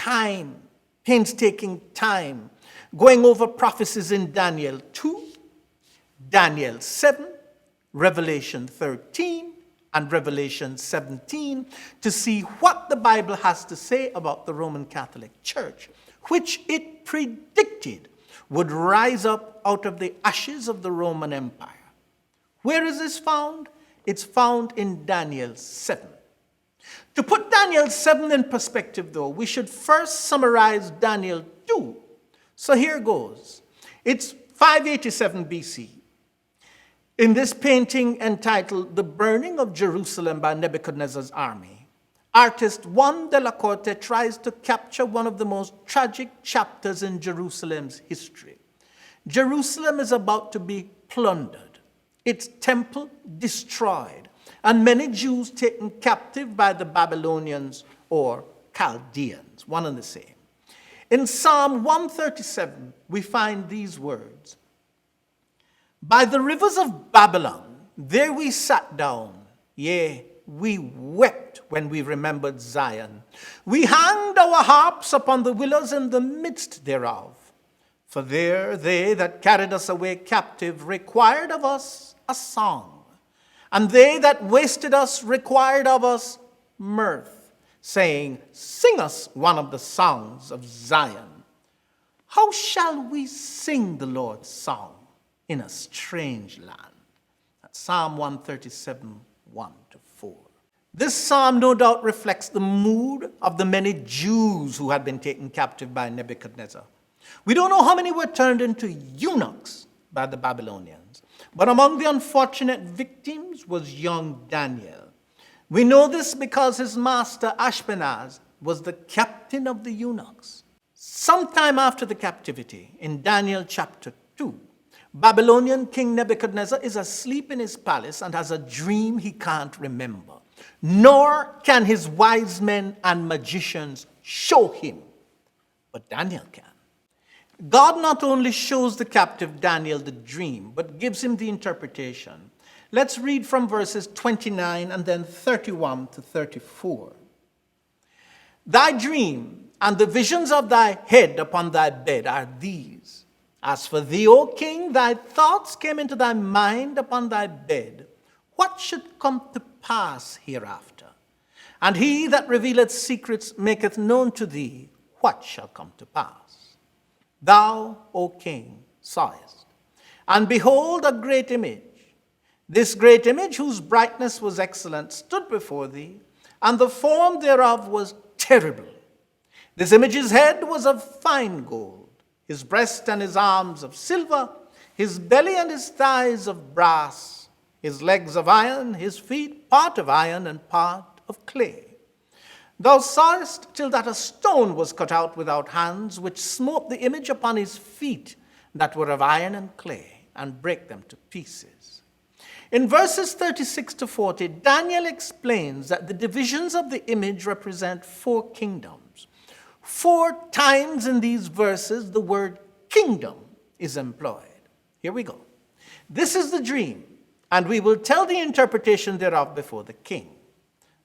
time, painstaking time, going over prophecies in Daniel 2, Daniel 7, Revelation 13, and Revelation 17 to see what the Bible has to say about the Roman Catholic Church, which it predicted would rise up out of the ashes of the Roman Empire. Where is this found? It's found in Daniel 7. To put Daniel 7 in perspective, though, we should first summarize Daniel 2. So here goes. It's 587 BC. In this painting entitled The Burning of Jerusalem by Nebuchadnezzar's Army, artist Juan de la Corte tries to capture one of the most tragic chapters in Jerusalem's history. Jerusalem is about to be plundered, its temple destroyed, and many Jews taken captive by the Babylonians or Chaldeans, one and the same. In Psalm 137, we find these words: "By the rivers of Babylon, there we sat down, yea, we wept when we remembered Zion. We hanged our harps upon the willows in the midst thereof. For there they that carried us away captive required of us a song, and they that wasted us required of us mirth, saying, Sing us one of the songs of Zion. How shall we sing the Lord's song in a strange land?" That's Psalm 137, 1-4. This psalm no doubt reflects the mood of the many Jews who had been taken captive by Nebuchadnezzar. We don't know how many were turned into eunuchs by the Babylonians, but among the unfortunate victims was young Daniel. We know this because his master Ashpenaz was the captain of the eunuchs. Sometime after the captivity, in Daniel chapter 2, Babylonian King Nebuchadnezzar is asleep in his palace and has a dream he can't remember, nor can his wise men and magicians show him, but Daniel can. God not only shows the captive Daniel the dream, but gives him the interpretation. Let's read from verses 29 and then 31-34. "Thy dream and the visions of thy head upon thy bed are these. As for thee, O king, thy thoughts came into thy mind upon thy bed. What should come to pass hereafter? And he that revealeth secrets maketh known to thee what shall come to pass. Thou, O king, sawest, and behold a great image. This great image, whose brightness was excellent, stood before thee, and the form thereof was terrible. This image's head was of fine gold, his breast and his arms of silver, his belly and his thighs of brass, his legs of iron, his feet part of iron and part of clay. Thou sawest till that a stone was cut out without hands, which smote the image upon his feet that were of iron and clay, and brake them to pieces." In verses 36-40, Daniel explains that the divisions of the image represent 4 kingdoms. 4 times in these verses, the word kingdom is employed. Here we go. "This is the dream, and we will tell the interpretation thereof before the king.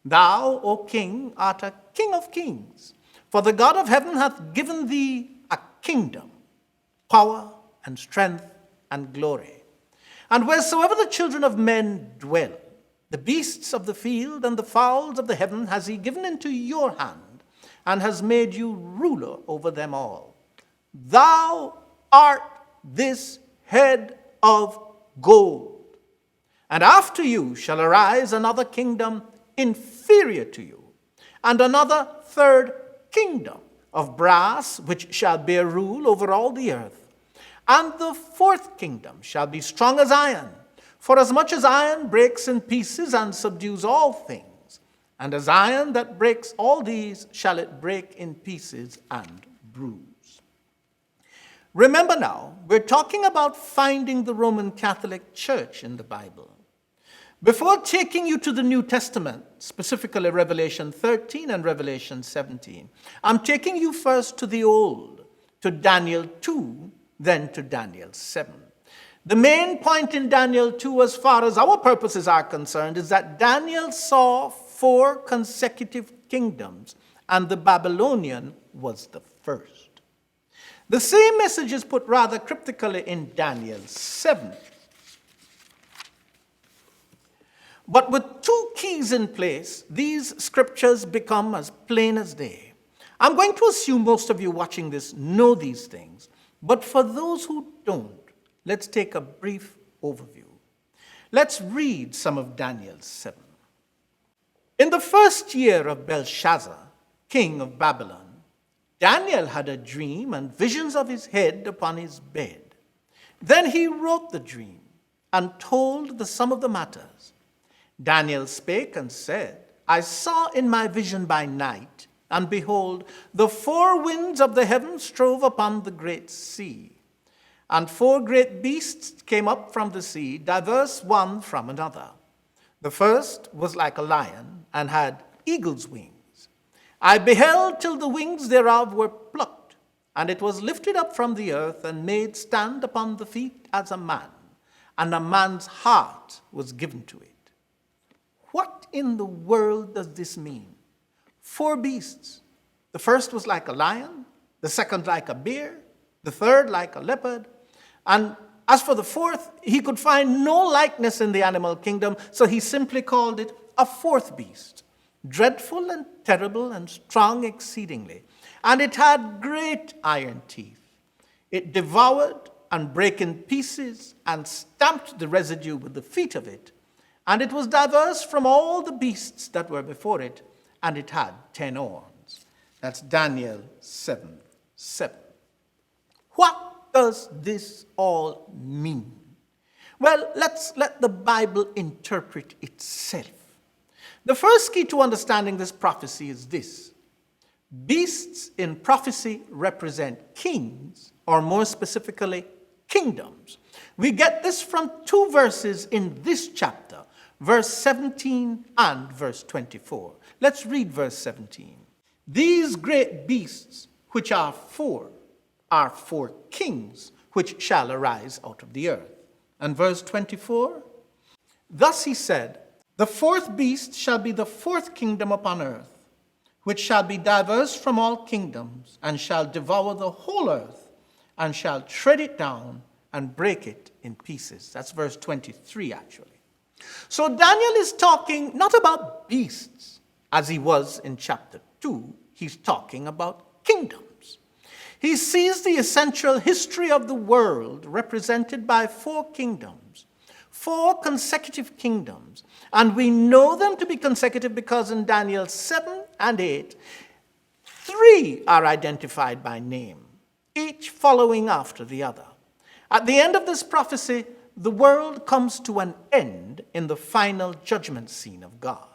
Thou, O king, art a king of kings, for the God of heaven hath given thee a kingdom, power and strength and glory. And wheresoever the children of men dwell, the beasts of the field and the fowls of the heaven has he given into your hand, and has made you ruler over them all. Thou art this head of gold. And after you shall arise another kingdom inferior to you, and another third kingdom of brass, which shall bear rule over all the earth. And the 4th kingdom shall be strong as iron, for as much as iron breaks in pieces and subdues all things, and as iron that breaks all these shall it break in pieces and bruise." Remember now, we're talking about finding the Roman Catholic Church in the Bible. Before taking you to the New Testament, specifically Revelation 13 and Revelation 17, I'm taking you first to the Old, to Daniel 2, then to Daniel 7. The main point in Daniel 2, as far as our purposes are concerned, is that Daniel saw 4 consecutive kingdoms and the Babylonian was the first. The same message is put rather cryptically in Daniel 7. But with two keys in place, these scriptures become as plain as day. I'm going to assume most of you watching this know these things, but for those who don't, let's take a brief overview. Let's read some of Daniel 7. In the first year of Belshazzar, king of Babylon, Daniel had a dream and visions of his head upon his bed. Then he wrote the dream and told the sum of the matters. Daniel spake and said, I saw in my vision by night, and behold, the four winds of the heaven strove upon the great sea. And four great beasts came up from the sea, diverse one from another. The first was like a lion, and had eagle's wings. I beheld till the wings thereof were plucked, and it was lifted up from the earth, and made stand upon the feet as a man, and a man's heart was given to it. What in the world does this mean? Four beasts. The first was like a lion, the second like a bear, the third like a leopard, and as for the fourth, he could find no likeness in the animal kingdom, so he simply called it a fourth beast, dreadful and terrible and strong exceedingly. And it had great iron teeth. It devoured and brake in pieces and stamped the residue with the feet of it. And it was diverse from all the beasts that were before it, and it had 10 horns. That's Daniel 7:7. What does this all mean? Well, let's let the Bible interpret itself. The first key to understanding this prophecy is this. Beasts in prophecy represent kings, or more specifically, kingdoms. We get this from two verses in this chapter, verse 17 and verse 24. Let's read verse 17. These great beasts, which are four kings, which shall arise out of the earth. And verse 24, thus he said, the fourth beast shall be the fourth kingdom upon earth, which shall be diverse from all kingdoms, and shall devour the whole earth, and shall tread it down and break it in pieces. That's verse 23, actually. So Daniel is talking not about beasts, as he was in chapter 2. He's talking about kingdoms. He sees the essential history of the world represented by four kingdoms, four consecutive kingdoms. And we know them to be consecutive because in Daniel 7 and 8, 3 are identified by name, each following after the other. At the end of this prophecy, the world comes to an end in the final judgment scene of God.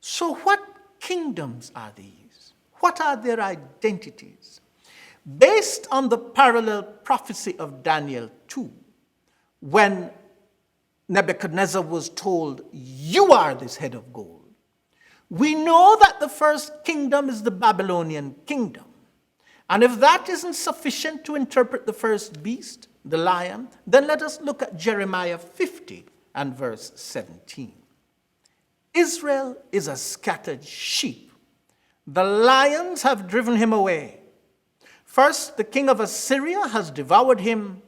So what kingdoms are these? What are their identities? Based on the parallel prophecy of Daniel 2, when Nebuchadnezzar was told, you are this head of gold, we know that the first kingdom is the Babylonian kingdom. And if that isn't sufficient to interpret the first beast, the lion, then let us look at Jeremiah 50 and verse 17. Israel is a scattered sheep. The lions have driven him away. First, the king of Assyria has devoured him,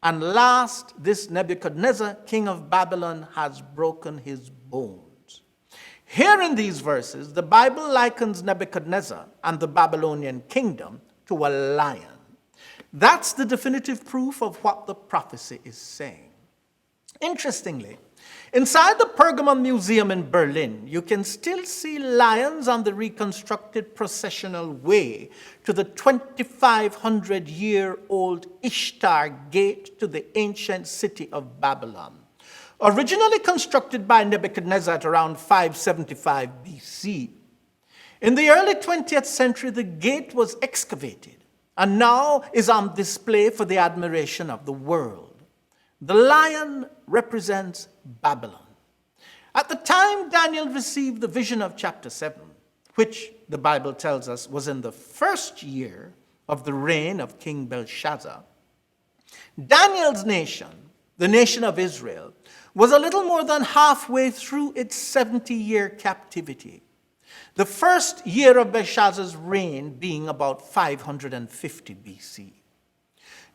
and last, this Nebuchadnezzar, king of Babylon, has broken his bones. Here in these verses, the Bible likens Nebuchadnezzar and the Babylonian kingdom to a lion. That's the definitive proof of what the prophecy is saying. Interestingly, inside the Pergamon Museum in Berlin, you can still see lions on the reconstructed processional way to the 2,500-year-old Ishtar Gate to the ancient city of Babylon. Originally constructed by Nebuchadnezzar at around 575 BC. In the early 20th century, the gate was excavated and now is on display for the admiration of the world. The lion represents Babylon. At the time Daniel received the vision of chapter 7, which the Bible tells us was in the first year of the reign of King Belshazzar, Daniel's nation, the nation of Israel, was a little more than halfway through its 70-year captivity. The first year of Belshazzar's reign being about 550 BC.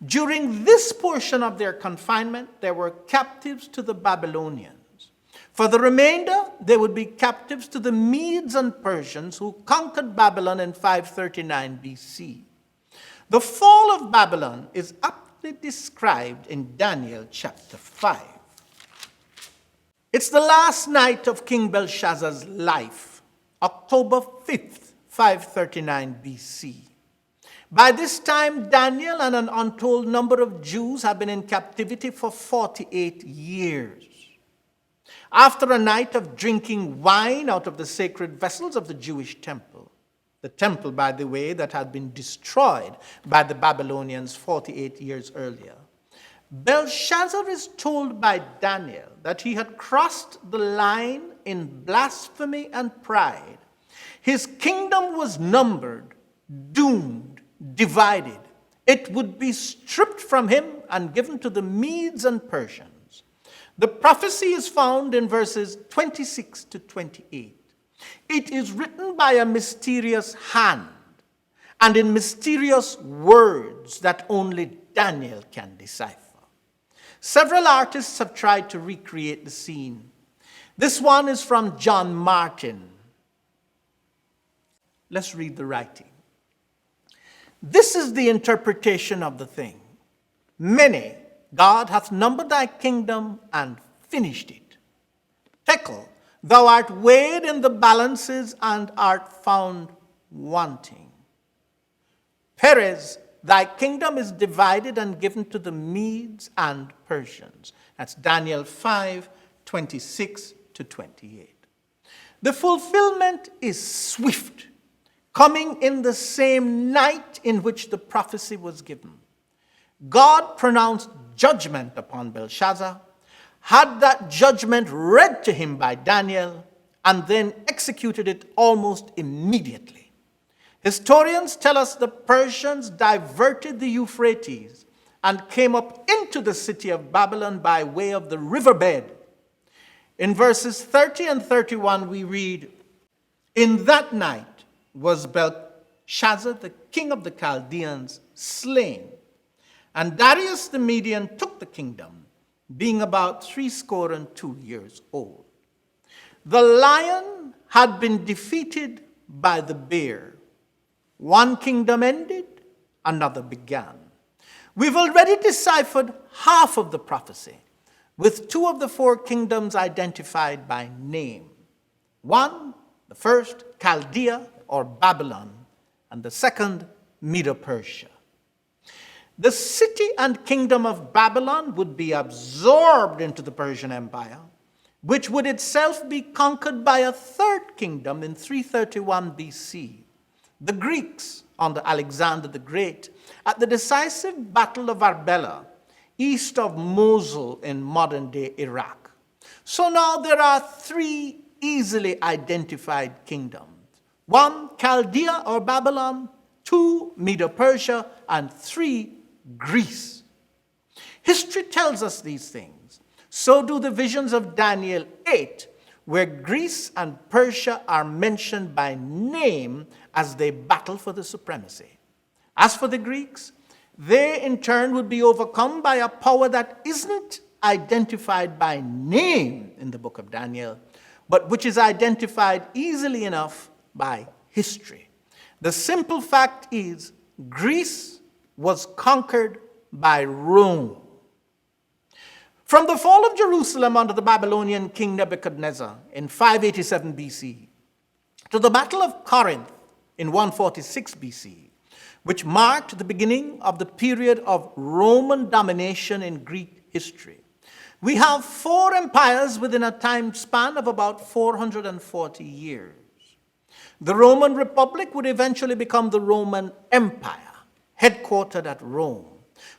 During this portion of their confinement, there were captives to the Babylonians. For the remainder, they would be captives to the Medes and Persians who conquered Babylon in 539 BC. The fall of Babylon is aptly described in Daniel chapter 5. It's the last night of King Belshazzar's life, October 5th, 539 BC. By this time, Daniel and an untold number of Jews have been in captivity for 48 years. After a night of drinking wine out of the sacred vessels of the Jewish temple, the temple, by the way, that had been destroyed by the Babylonians 48 years earlier, Belshazzar is told by Daniel that he had crossed the line in blasphemy and pride. His kingdom was numbered, doomed, divided. It would be stripped from him and given to the Medes and Persians. The prophecy is found in verses 26 to 28. It is written by a mysterious hand and in mysterious words that only Daniel can decipher. Several artists have tried to recreate the scene. This one is from John Martin. Let's read the writing. This is the interpretation of the thing. Many, God hath numbered thy kingdom and finished it. Tekel, thou art weighed in the balances and art found wanting. Perez, thy kingdom is divided and given to the Medes and Persians. That's Daniel 5, 26 to 28. The fulfillment is swift, coming in the same night in which the prophecy was given. God pronounced judgment upon Belshazzar, had that judgment read to him by Daniel, and then executed it almost immediately. Historians tell us the Persians diverted the Euphrates and came up into the city of Babylon by way of the riverbed. In verses 30 and 31 we read, in that night was Belshazzar, the king of the Chaldeans, slain. And Darius the Median took the kingdom, being about 62 years old. The lion had been defeated by the bear. One kingdom ended, another began. We've already deciphered half of the prophecy, with two of the four kingdoms identified by name. One, the first, Chaldea, or Babylon, and the second, Medo-Persia. The city and kingdom of Babylon would be absorbed into the Persian Empire, which would itself be conquered by a third kingdom in 331 BC, the Greeks under Alexander the Great, at the decisive Battle of Arbela, east of Mosul in modern-day Iraq. So now there are three easily identified kingdoms. One, Chaldea or Babylon, two, Medo-Persia, and three, Greece. History tells us these things. So do the visions of Daniel 8, where Greece and Persia are mentioned by name as they battle for the supremacy. As for the Greeks, they in turn would be overcome by a power that isn't identified by name in the book of Daniel, but which is identified easily enough by history. The simple fact is, Greece was conquered by Rome. From the fall of Jerusalem under the Babylonian king Nebuchadnezzar in 587 BC to the Battle of Corinth in 146 BC, which marked the beginning of the period of Roman domination in Greek history, we have four empires within a time span of about 440 years. The Roman Republic would eventually become the Roman Empire, headquartered at Rome,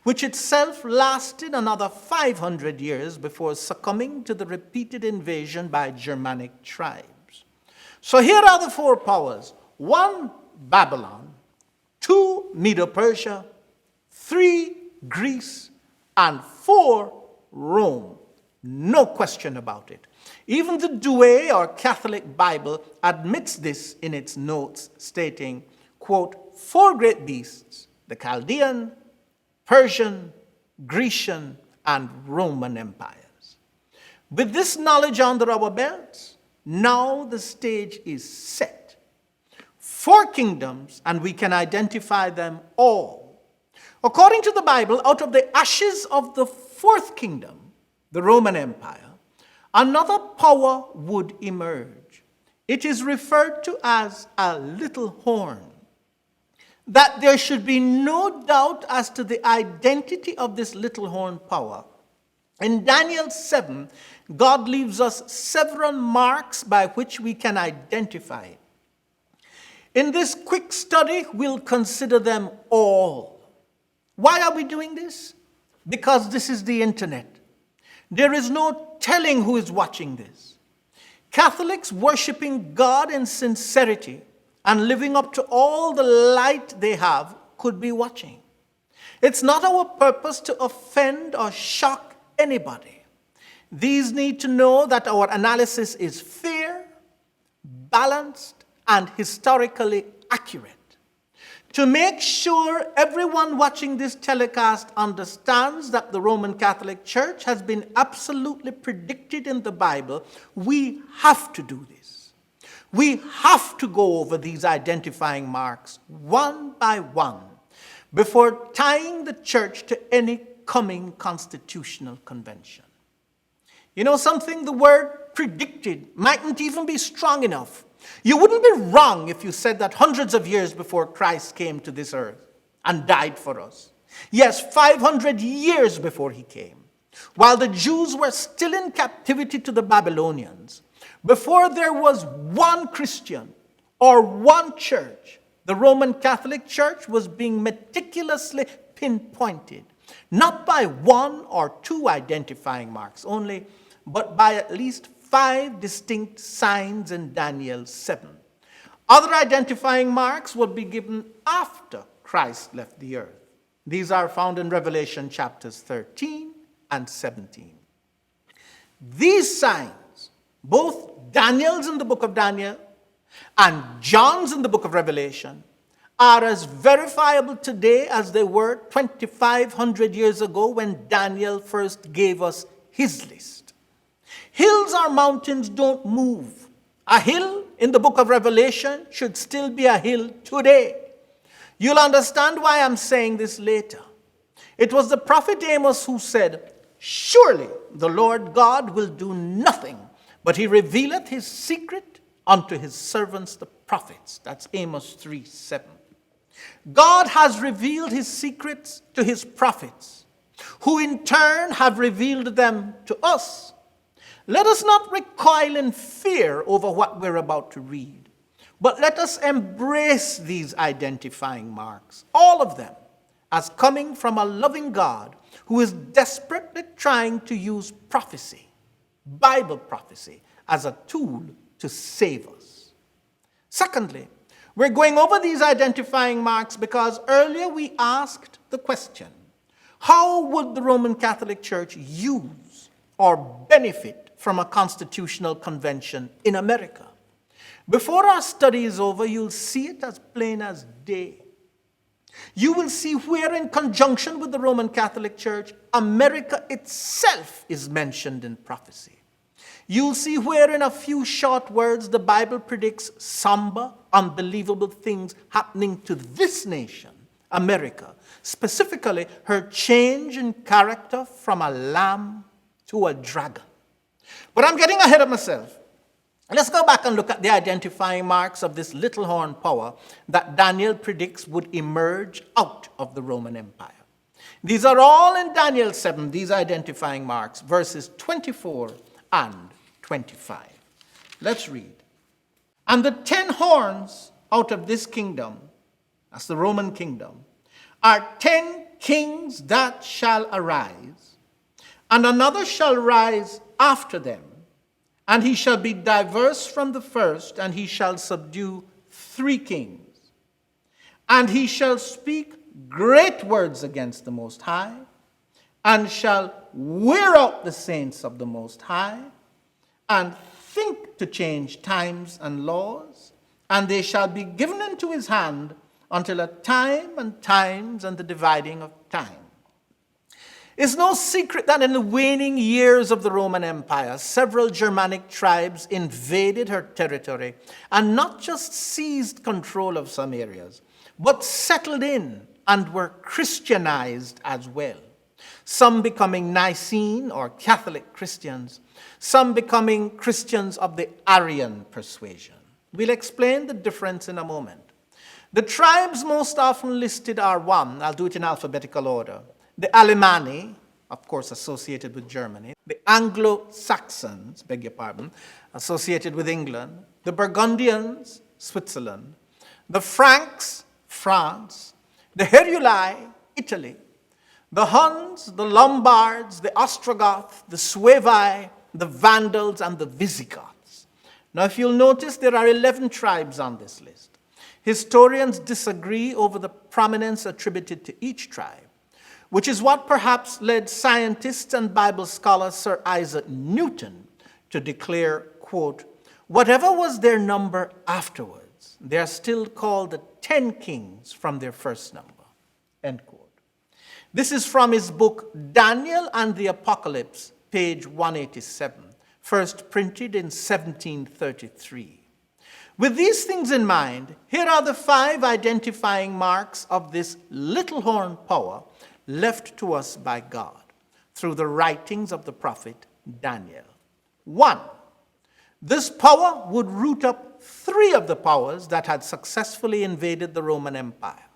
which itself lasted another 500 years before succumbing to the repeated invasion by Germanic tribes. So here are the four powers. One, Babylon. Two, Medo-Persia. Three, Greece. And four, Rome. No question about it. Even the Douay or Catholic Bible admits this in its notes, stating, quote, 4 great beasts, the Chaldean, Persian, Grecian, and Roman empires. With this knowledge under our belts, now the stage is set. 4 kingdoms, and we can identify them all. According to the Bible, out of the ashes of the 4th kingdom, the Roman Empire, another power would emerge. It is referred to as a little horn. That there should be no doubt as to the identity of this little horn power. In Daniel 7, God leaves us several marks by which we can identify it. In this quick study, we'll consider them all. Why are we doing this? Because this is the internet. There is no telling who is watching this. Catholics worshiping God in sincerity and living up to all the light they have could be watching. It's not our purpose to offend or shock anybody. These need to know that our analysis is fair, balanced, and historically accurate. To make sure everyone watching this telecast understands that the Roman Catholic Church has been absolutely predicted in the Bible, we have to do this. We have to go over these identifying marks one by one before tying the church to any coming constitutional convention. You know something? The word predicted mightn't even be strong enough. You wouldn't be wrong if you said that hundreds of years before Christ came to this earth and died for us. Yes, 500 years before he came, while the Jews were still in captivity to the Babylonians, before there was one Christian or one church, the Roman Catholic Church was being meticulously pinpointed, not by 1 or 2 identifying marks only, but by at least 5 distinct signs in Daniel 7. Other identifying marks would be given after Christ left the earth. These are found in Revelation chapters 13 and 17. These signs, both Daniel's in the book of Daniel and John's in the book of Revelation, are as verifiable today as they were 2,500 years ago when Daniel first gave us his list. Hills or mountains don't move. A hill in the book of Revelation should still be a hill today. You'll understand why I'm saying this later. It was the prophet Amos who said, "Surely the Lord God will do nothing, but he revealeth his secret unto his servants the prophets." That's Amos 3:7. God has revealed his secrets to his prophets, who in turn have revealed them to us. Let us not recoil in fear over what we're about to read, but let us embrace these identifying marks, all of them, as coming from a loving God who is desperately trying to use prophecy, Bible prophecy, as a tool to save us. Secondly, we're going over these identifying marks because earlier we asked the question, how would the Roman Catholic Church use or benefit from a constitutional convention in America? Before our study is over, you'll see it as plain as day. You will see where, in conjunction with the Roman Catholic Church, America itself is mentioned in prophecy. You'll see where, in a few short words, the Bible predicts somber, unbelievable things happening to this nation, America, specifically her change in character from a lamb to a dragon. But I'm getting ahead of myself. Let's go back and look at the identifying marks of this little horn power that Daniel predicts would emerge out of the Roman Empire. These are all in Daniel 7, these identifying marks, verses 24 and 25. Let's read. "And the 10 horns out of this kingdom," that's the Roman kingdom, "are 10 kings that shall arise, and another shall rise after them, and he shall be diverse from the first, and he shall subdue 3 kings. And he shall speak great words against the Most High, and shall wear out the saints of the Most High, and think to change times and laws, and they shall be given into his hand until a time and times and the dividing of time. It's no secret that in the waning years of the Roman Empire, several Germanic tribes invaded her territory and not just seized control of some areas, but settled in and were Christianized as well. Some becoming Nicene or Catholic Christians, some becoming Christians of the Arian persuasion. We'll explain the difference in a moment. The tribes most often listed are one, I'll do it in alphabetical order, the Alemanni, of course associated with Germany, the Anglo-Saxons, beg your pardon, associated with England, the Burgundians, Switzerland, the Franks, France, the Heruli, Italy, the Huns, the Lombards, the Ostrogoths, the Suevi, the Vandals, and the Visigoths. Now, if you'll notice, there are 11 tribes on this list. Historians disagree over the prominence attributed to each tribe, which is what perhaps led scientist and Bible scholar Sir Isaac Newton to declare, quote, "Whatever was their number afterwards, they are still called the 10 kings from their first number," end quote. This is from his book Daniel and the Apocalypse, page 187, first printed in 1733. With these things in mind, here are the 5 identifying marks of this little horn power left to us by God through the writings of the prophet Daniel. 1, this power would root up 3 of the powers that had successfully invaded the Roman Empire.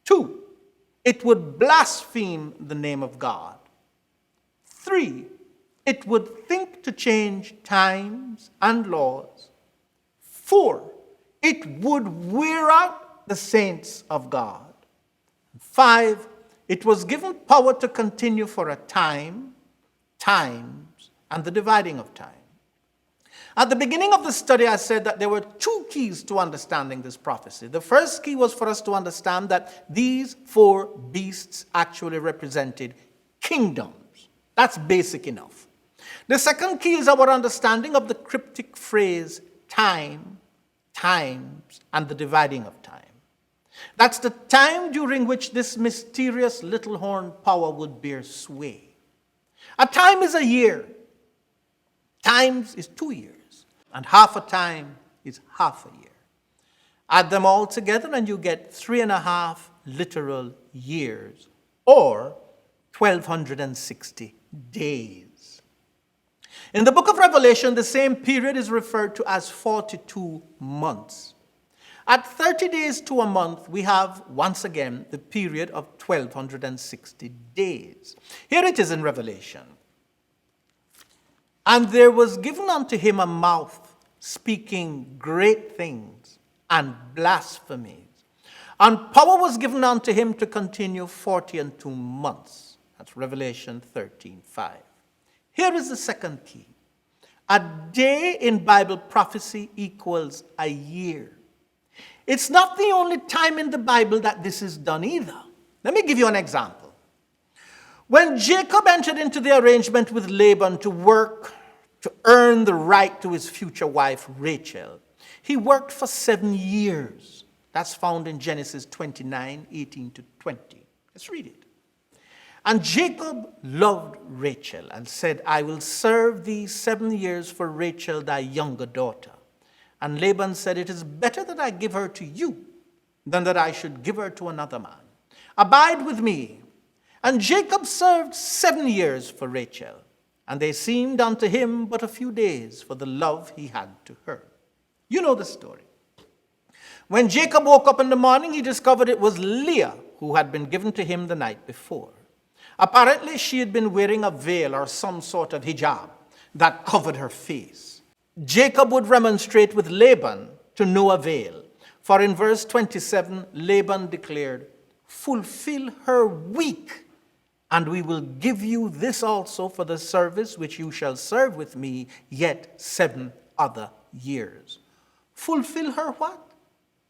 2, it would blaspheme the name of God. 3, it would think to change times and laws. 4, it would wear out the saints of God. 5, it was given power to continue for a time, times, and the dividing of time. At the beginning of the study, I said that there were 2 keys to understanding this prophecy. The first key was for us to understand that these 4 beasts actually represented kingdoms. That's basic enough. The second key is our understanding of the cryptic phrase time, times, and the dividing of time. That's the time during which this mysterious little horn power would bear sway. A time is a year. Times is 2 years. And half a time is half a year. Add them all together and you get 3.5 literal years, or 1,260 days. In the book of Revelation, the same period is referred to as 42 months. At 30 days to a month, we have, once again, the period of 1,260 days. Here it is in Revelation. And there was given unto him a mouth speaking great things and blasphemies. And power was given unto him to continue 42 months. That's Revelation 13:5. Here is the second key. A day in Bible prophecy equals a year. It's not the only time in the Bible that this is done either. Let me give you an example. When Jacob entered into the arrangement with Laban to work to earn the right to his future wife, Rachel, he worked for 7 years. That's found in Genesis 29:18-20. Let's read it. And Jacob loved Rachel and said, I will serve thee 7 years for Rachel, thy younger daughter. And Laban said, it is better that I give her to you than that I should give her to another man. Abide with me. And Jacob served 7 years for Rachel, and they seemed unto him but a few days for the love he had to her. You know the story. When Jacob woke up in the morning, he discovered it was Leah who had been given to him the night before. Apparently, she had been wearing a veil or some sort of hijab that covered her face. Jacob would remonstrate with Laban to no avail, for in verse 27, Laban declared, fulfill her week, and we will give you this also for the service which you shall serve with me yet 7 other years. Fulfill her what?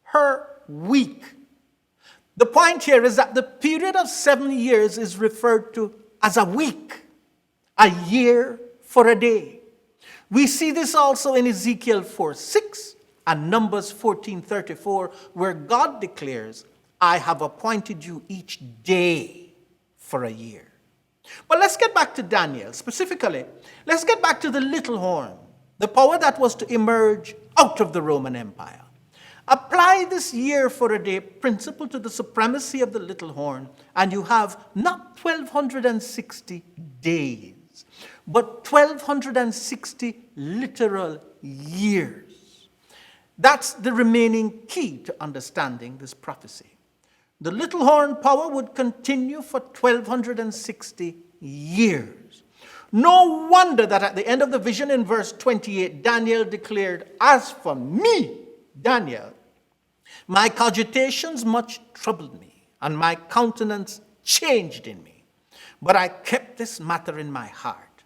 Her week. The point here is that the period of 7 years is referred to as a week, a year for a day. We see this also in Ezekiel 4:6 and Numbers 14:34, where God declares, I have appointed you each day for a year. But let's get back to Daniel. Specifically, let's get back to the little horn, the power that was to emerge out of the Roman Empire. Apply this year for a day principle to the supremacy of the little horn, and you have not 1,260 days, but 1,260 literal years. That's the remaining key to understanding this prophecy. The little horn power would continue for 1,260 years. No wonder that at the end of the vision in verse 28, Daniel declared, as for me, Daniel, my cogitations much troubled me, and my countenance changed in me. But I kept this matter in my heart.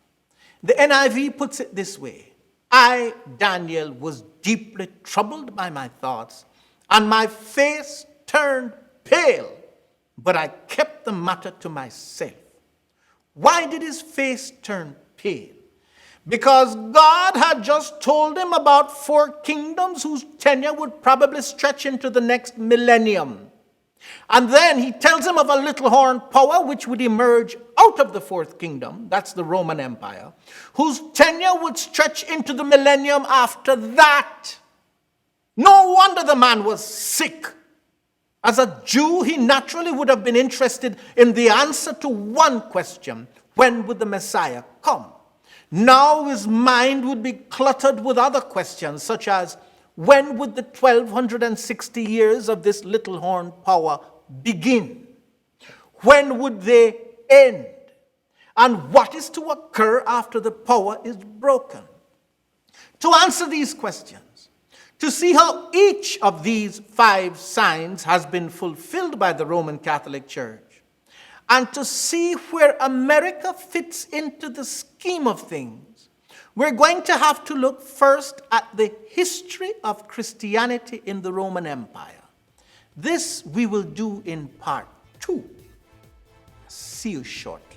The NIV puts it this way: I, Daniel, was deeply troubled by my thoughts, and my face turned pale, but I kept the matter to myself. Why did his face turn pale? Because God had just told him about 4 kingdoms whose tenure would probably stretch into the next millennium. And then he tells him of a little horn power which would emerge out of the 4th kingdom, that's the Roman Empire, whose tenure would stretch into the millennium after that. No wonder the man was sick. As a Jew, he naturally would have been interested in the answer to one question: when would the Messiah come? Now his mind would be cluttered with other questions, such as, when would the 1,260 years of this little horn power begin? When would they end? And what is to occur after the power is broken? To answer these questions, to see how each of these 5 signs has been fulfilled by the Roman Catholic Church, and to see where America fits into the scheme of things, we're going to have to look first at the history of Christianity in the Roman Empire. This we will do in part 2. See you shortly.